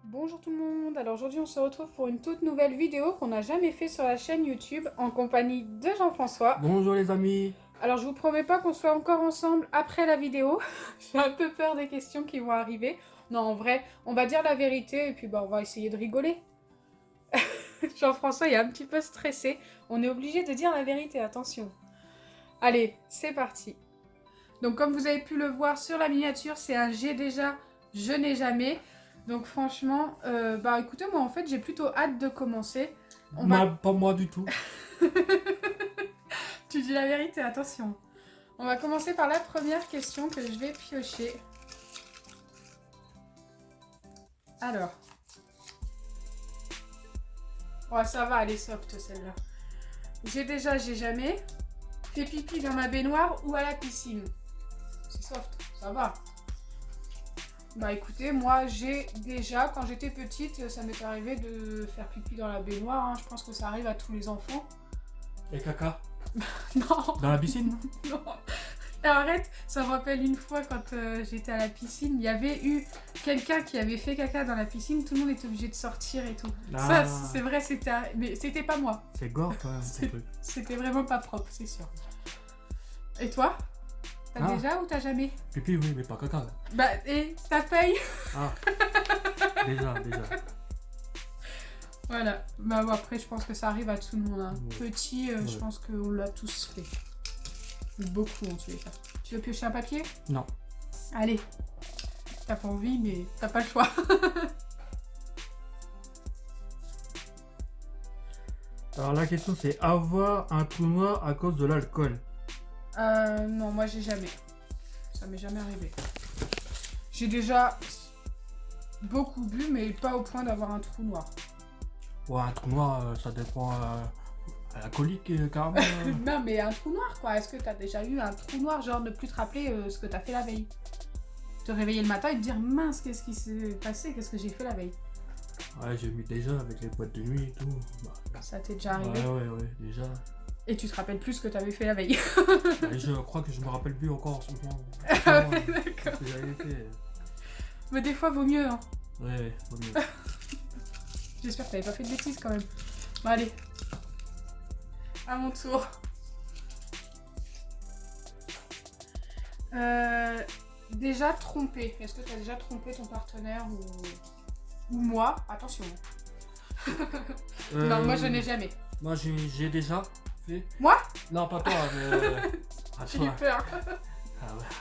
Bonjour tout le monde, alors aujourd'hui on se retrouve pour une toute nouvelle vidéo qu'on n'a jamais fait sur la chaîne YouTube en compagnie de Jean-François. Bonjour les amis. Alors je vous promets pas qu'on soit encore ensemble après la vidéo, j'ai un peu peur des questions qui vont arriver. Non en vrai, on va dire la vérité et puis on va essayer de rigoler. Jean-François est un petit peu stressé, on est obligé de dire la vérité, attention. Allez, c'est parti. Donc comme vous avez pu le voir sur la miniature, c'est un j'ai déjà, je n'ai jamais. Donc franchement, écoutez, moi en fait j'ai plutôt hâte de commencer. Pas moi du tout. Tu dis la vérité, attention. On va commencer par la première question que je vais piocher. Alors. Oh ça va, elle est soft celle-là. J'ai déjà, j'ai jamais. Fait pipi dans ma baignoire ou à la piscine. C'est soft, ça va. Bah écoutez, moi j'ai déjà, quand j'étais petite, ça m'est arrivé de faire pipi dans la baignoire, hein. Je pense que ça arrive à tous les enfants. Et caca Non. dans la piscine? Non. Arrête, ça me rappelle une fois quand j'étais à la piscine, il y avait eu quelqu'un qui avait fait caca dans la piscine, tout le monde était obligé de sortir et tout. Ça, c'est vrai, mais c'était pas moi. C'est gore quand même ce truc. C'était vraiment pas propre, c'est sûr. Et toi? T'as déjà ou t'as jamais? Pipi oui, mais pas caca. Bah, et ta feuille? Ah, déjà. Voilà. Bah après, je pense que ça arrive à tout le monde. Hein. Ouais. Petit, je pense qu'on l'a tous fait. Beaucoup en tous les cas. Tu veux piocher un papier? Non. Allez. T'as pas envie, mais t'as pas le choix. Alors la question c'est avoir un trou noir à cause de l'alcool. Non, moi j'ai jamais. Ça m'est jamais arrivé. J'ai déjà beaucoup bu, mais pas au point d'avoir un trou noir. Ouais, un trou noir, ça dépend à la colique carrément. Non, mais un trou noir quoi. Est-ce que t'as déjà eu un trou noir, genre ne plus te rappeler ce que t'as fait la veille? Te réveiller le matin et te dire mince, qu'est-ce qui s'est passé? Qu'est-ce que j'ai fait la veille? Ouais, j'ai mis déjà avec les boîtes de nuit et tout. Bah, Ça t'est déjà arrivé? ouais, déjà. Et tu te rappelles plus ce que t'avais fait la veille? Et je crois que je me rappelle plus encore en ce moment. Ah ouais, d'accord. Ce que j'avais fait. Mais des fois vaut mieux, hein. Ouais, vaut mieux. J'espère que t'avais pas fait de bêtises quand même. Bon allez. À mon tour. Déjà trompé. Est-ce que t'as déjà trompé ton partenaire ou moi? Attention. Non, moi je n'ai jamais. Moi j'ai déjà fait. Moi? Non, pas toi, mais. J'ai eu peur.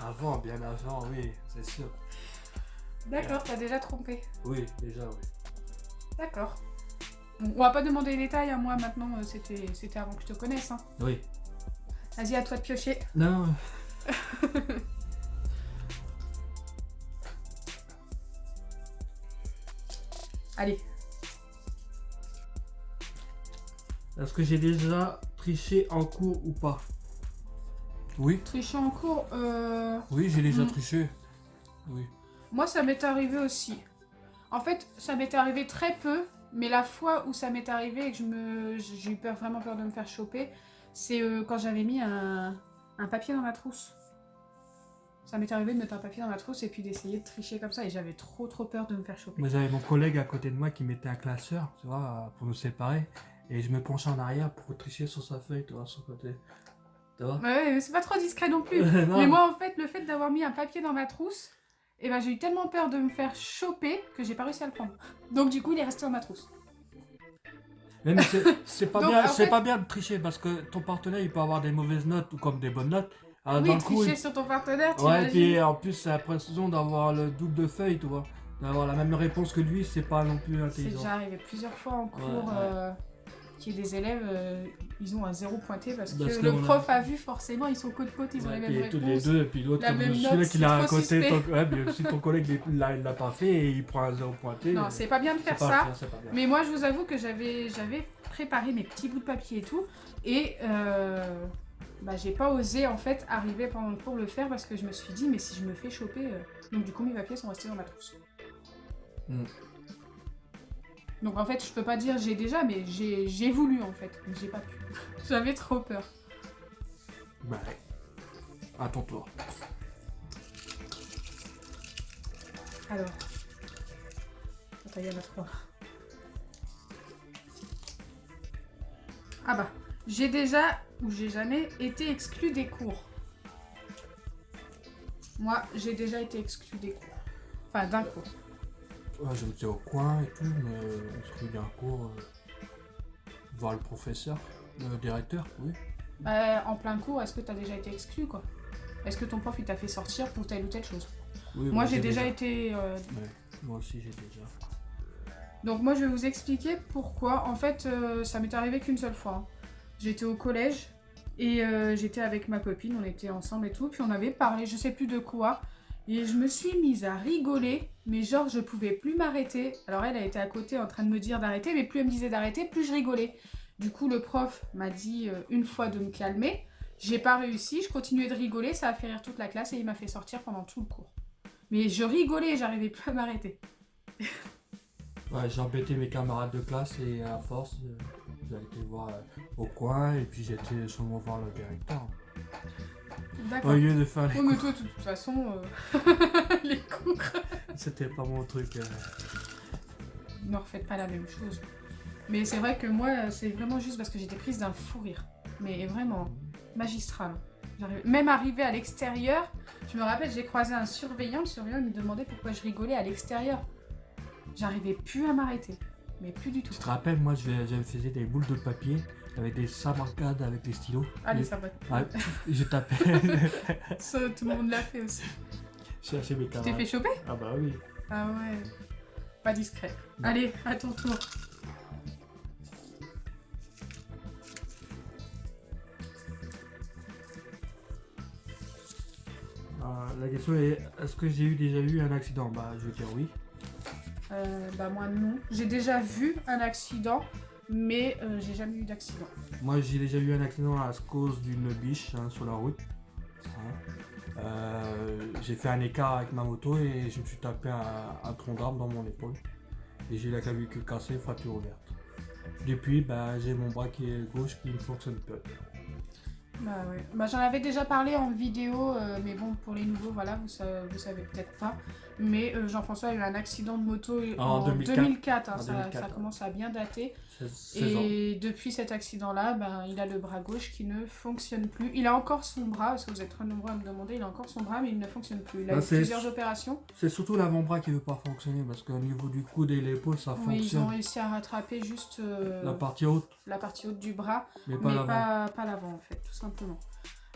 Avant, bien avant, oui, c'est sûr. D'accord, t'as déjà trompé. Oui, déjà, oui. D'accord. Bon, on va pas demander les détails, hein. Moi maintenant c'était avant que je te connaisse. Hein. Oui. Vas-y, à toi de piocher. Non. Allez. Est-ce que j'ai déjà triché en cours ou pas? Oui. Tricher en cours, Oui, j'ai déjà triché. Oui. moi ça m'est arrivé aussi. En fait, ça m'est arrivé très peu, mais la fois où ça m'est arrivé et que j'ai eu vraiment peur de me faire choper, c'est quand j'avais mis un papier dans ma trousse. Ça m'est arrivé de mettre un papier dans ma trousse et puis d'essayer de tricher comme ça et j'avais trop peur de me faire choper. Moi, j'avais mon collègue à côté de moi qui mettait un classeur, tu vois, pour nous séparer. Et je me penchais en arrière pour tricher sur sa feuille, tu vois, sur le côté. Tu vois? Ouais, mais c'est pas trop discret non plus. Non. Mais moi, en fait, le fait d'avoir mis un papier dans ma trousse, eh ben, j'ai eu tellement peur de me faire choper que j'ai pas réussi à le prendre. Donc du coup, il est resté dans ma trousse. Mais c'est pas Donc, bien, en fait- pas bien de tricher parce que ton partenaire il peut avoir des mauvaises notes ou comme des bonnes notes. Alors, Oui, dans le coup, tricher sur ton partenaire, ouais, et t'imagines. puis en plus c'est l'impression d'avoir le double de feuilles, tu vois. D'avoir la même réponse que lui, c'est pas non plus C'est intelligent. déjà arrivé plusieurs fois en cours Ouais. qu'il y ait des élèves, ils ont un 0 pointé parce que Parce le qu'on a- prof a vu forcément, ils sont côte à côte, ils ont les Ouais, mêmes puis tous les réponses. deux, et puis l'autre, la comme même celui note, qui l'a à c'est trop côté, suspect. ouais, mais si ton collègue il l'a pas fait et il prend un 0 pointé. Non, c'est pas bien de c'est faire pas ça. le c'est pas bien. Mais moi, je vous avoue que j'avais préparé mes petits bouts de papier et tout. Et j'ai pas osé en fait arriver pendant le cours le faire parce que je me suis dit, mais si je me fais choper. Donc du coup, mes papiers sont restés dans ma trousse. Donc en fait, je peux pas dire j'ai déjà, mais j'ai voulu en fait. Mais j'ai pas pu. J'avais trop peur. Bah, à ton tour. Alors. Attends, il y en a 3. Ah bah, j'ai déjà ou j'ai jamais été exclue des cours. Moi, j'ai déjà été exclue des cours. Enfin, d'un cours. Ouais, j'étais au coin et tout, mais exclu d'un cours, voir le professeur, le directeur, oui. En plein cours, est-ce que tu as déjà été exclu, quoi? Est-ce que ton prof, il t'a fait sortir pour telle ou telle chose? Oui, Moi, bah, j'ai déjà été... Ouais, moi aussi, j'ai déjà. Donc moi, je vais vous expliquer pourquoi. En fait, ça m'est arrivé qu'une seule fois. Hein. J'étais au collège et j'étais avec ma copine, on était ensemble et tout, puis on avait parlé, je sais plus de quoi, et je me suis mise à rigoler, mais genre, je pouvais plus m'arrêter. Alors elle été à côté en train de me dire d'arrêter, mais plus elle me disait d'arrêter, plus je rigolais. Du coup, le prof m'a dit une fois de me calmer. J'ai pas réussi, je continuais de rigoler, ça a fait rire toute la classe et il m'a fait sortir pendant tout le cours. Mais je rigolais et j'arrivais plus à m'arrêter. Ouais, j'ai embêté mes camarades de classe et à force, j'ai été voir au coin et puis j'étais sûrement voir le directeur. D'accord. Au lieu de faire les Oui, mais cours. toi, de toute façon, les cours... C'était pas mon truc. Ne refaites pas la même chose. Mais c'est vrai que moi, c'est vraiment juste parce que j'étais prise d'un fou rire. Mais vraiment, magistral. Même arrivé à l'extérieur, je me rappelle, j'ai croisé un surveillant. Le surveillant me demandait pourquoi je rigolais à l'extérieur. J'arrivais plus à m'arrêter. Mais plus du tout. Tu te rappelles, moi, je faisais des boules de papier avec des samarcades, avec des stylos. Allez, Et- ça va. Ouais, je tapais. Ça, tout le monde l'a fait aussi. Je cherchais mes Tu t'es camarades. fait choper? Ah bah oui. Ah ouais. Pas discret. Non. Allez, à ton tour. La question est, est-ce que j'ai déjà eu un accident? Bah, je veux dire oui. Bah moi non. J'ai déjà vu un accident, mais j'ai jamais eu d'accident. Moi, j'ai déjà eu un accident à cause d'une biche sur la route. Hein. J'ai fait un écart avec ma moto et je me suis tapé un tronc d'arbre dans mon épaule. Et j'ai la clavicule cassée, fracture ouverte. Depuis, bah, j'ai mon bras qui est gauche qui ne fonctionne plus. Bah ouais. Bah j'en avais déjà parlé en vidéo, mais bon, pour les nouveaux, voilà, vous savez peut-être pas. Mais Jean-François a eu un accident de moto en 2004, hein, En ça 2004, commence à bien dater. 16 ans. Et depuis cet accident-là, ben, il a le bras gauche qui ne fonctionne plus. Il a encore son bras, parce que vous êtes très nombreux à me demander, il a encore son bras, mais il ne fonctionne plus. Il a Bah, eu plusieurs opérations. C'est surtout l'avant-bras qui ne veut pas fonctionner parce qu'au niveau du coude et l'épaule, ça Oui, ils ont fonctionne. réussi à rattraper juste La partie haute, la partie haute du bras, mais pas mais l'avant. pas l'avant en fait, tout simplement.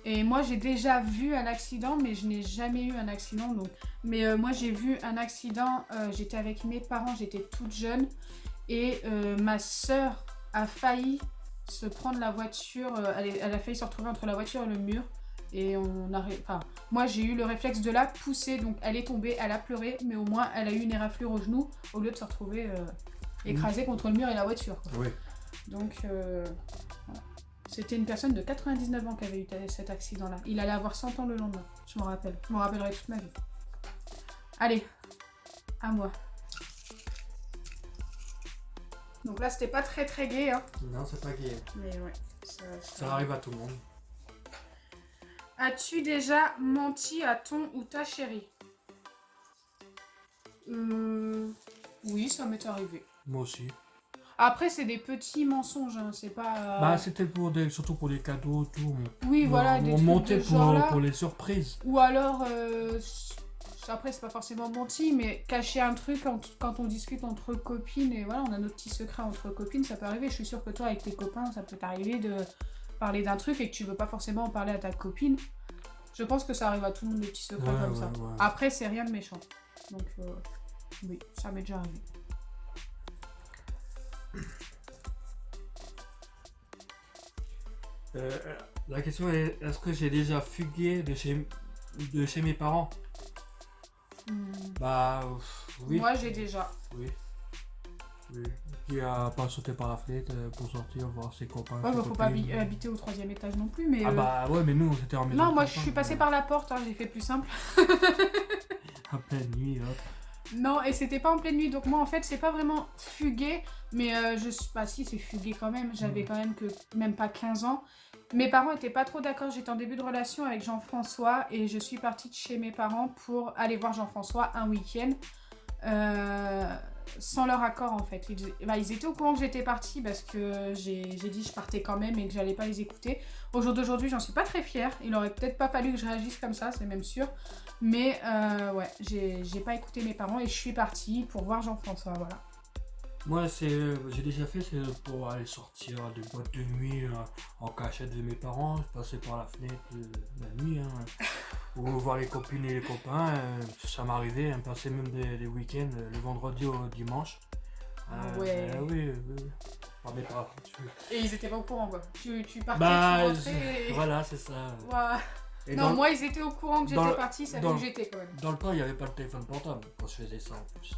Et moi j'ai déjà vu un accident, mais je n'ai jamais eu un accident. Donc... Mais moi j'ai vu un accident, j'étais avec mes parents, j'étais toute jeune, et ma sœur a failli se prendre la voiture, elle a failli se retrouver entre la voiture et le mur. Et moi j'ai eu le réflexe de la pousser, donc elle est tombée, elle a pleuré, mais au moins elle a eu une éraflure au genou, au lieu de se retrouver écrasée contre le mur et la voiture. Quoi. Oui. Donc voilà. C'était une personne de 99 ans qui avait eu cet accident-là. Il allait avoir 100 ans le lendemain, je me rappelle. Je m'en rappellerai toute ma vie. Allez, à moi. Donc là, c'était pas très très gai, hein. Non, c'est pas gay. Mais ouais. Ça arrive à tout le monde. As-tu déjà menti à ton ou ta chérie? Oui, ça m'est arrivé. Moi aussi. Après, c'est des petits mensonges, hein. C'est pas... Bah, c'était surtout pour les cadeaux, tout. Oui, voilà, des on trucs montait de ce genre-là. pour les surprises. Ou alors, après c'est pas forcément menti, mais cacher un truc quand on discute entre copines, et voilà, on a nos petits secrets entre copines, ça peut arriver. Je suis sûre que toi, avec tes copains, ça peut t'arriver de parler d'un truc et que tu veux pas forcément en parler à ta copine. Je pense que ça arrive à tout le monde, des petits secrets comme ça. Ouais. Après, c'est rien de méchant. Donc, oui, ça m'est déjà arrivé. La question est, est-ce que j'ai déjà fugué de chez mes parents? Bah, oui. Moi, j'ai déjà. Oui. Qui a pas sauté par la fenêtre pour sortir, voir ses copains. Ouais, ses bah, faut pas copines. habiter au 3e étage non plus, mais... Ah bah ouais, mais nous, c'était en maison. Non, moi, de je campagne, suis passée par la porte, hein, j'ai fait plus simple. À pleine nuit, hop. Non, et c'était pas en pleine nuit, donc moi en fait c'est pas vraiment fugué, mais bah si, c'est fugué quand même, j'avais quand même que même pas 15 ans. Mes parents étaient pas trop d'accord, j'étais en début de relation avec Jean-François et je suis partie de chez mes parents pour aller voir Jean-François un week-end. sans leur accord en fait. Ils étaient au courant que j'étais partie parce que j'ai dit que je partais quand même et que j'allais pas les écouter. Au jour d'aujourd'hui, j'en suis pas très fière. Il aurait peut-être pas fallu que je réagisse comme ça, c'est même sûr. Mais ouais, j'ai pas écouté mes parents et je suis partie pour voir Jean-François, voilà. Moi, j'ai déjà fait, c'est pour aller sortir des boîtes de nuit en cachette de mes parents. Je passais par la fenêtre la nuit, hein, ou voir les copines et les copains. Ça m'arrivait, hein, passer même des week-ends, le vendredi au dimanche. Ouais. Oui. Par mes parents. Et ils étaient pas au courant quoi. Tu partais, Bah, tu rentrais et... voilà, c'est ça. Ouais. Et Non, moi ils étaient au courant que j'étais partie, ça fait dans- que j'étais quand même. Dans le temps, il n'y avait pas de téléphone portable quand je faisais ça en plus.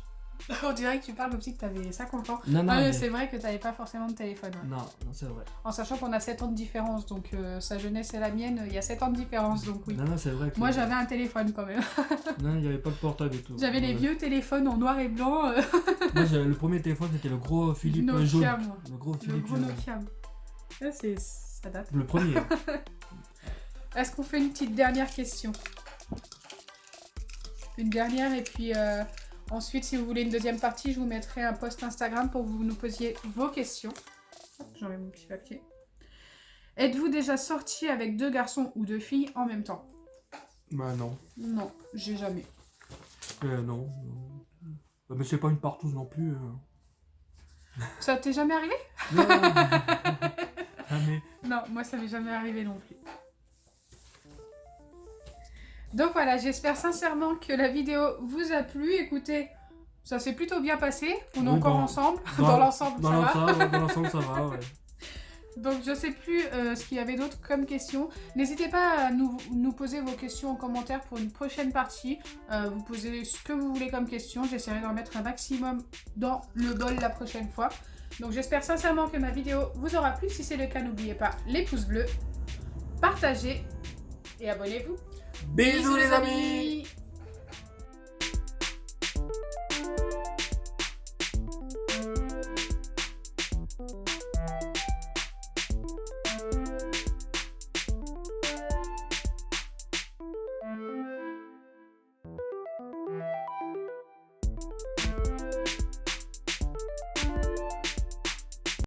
On dirait que tu parles comme si tu avais 50 ans. Non, Ouais, mais... c'est vrai que tu n'avais pas forcément de téléphone. Ouais. Non, c'est vrai. En sachant qu'on a 7 ans de différence, donc sa jeunesse et la mienne, il y a 7 ans de différence, donc oui. Non, c'est vrai. Que... Moi j'avais un téléphone quand même. Non, il n'y avait pas de portable et tout. J'avais les vieux téléphones en noir et blanc. Moi, le premier téléphone, c'était le gros Philippe Nokia, jaune. moi. Le gros Le Philippe gros jaune. Nokia. Là, ça date. Le premier. Est-ce qu'on fait une petite dernière question? Une dernière et puis ensuite si vous voulez une deuxième partie je vous mettrai un post Instagram pour que vous nous posiez vos questions. J'enlève mon petit papier. Êtes-vous déjà sorti avec 2 garçons ou 2 filles en même temps? Bah non. Non, j'ai jamais. Non. Mais c'est pas une partouze non plus. Ça t'est jamais arrivé? Non, jamais. Non, moi ça m'est jamais arrivé non plus. Donc voilà, j'espère sincèrement que la vidéo vous a plu. Écoutez, ça s'est plutôt bien passé. On est Oui, encore ensemble. Dans l'ensemble, ça va. Dans l'ensemble, ça va, ouais. Donc je sais plus ce qu'il y avait d'autre comme questions. N'hésitez pas à nous poser vos questions en commentaire pour une prochaine partie. Vous posez ce que vous voulez comme question. J'essaierai d'en mettre un maximum dans le bol la prochaine fois. Donc j'espère sincèrement que ma vidéo vous aura plu. Si c'est le cas, n'oubliez pas les pouces bleus, partagez et abonnez-vous. Bisous les amis.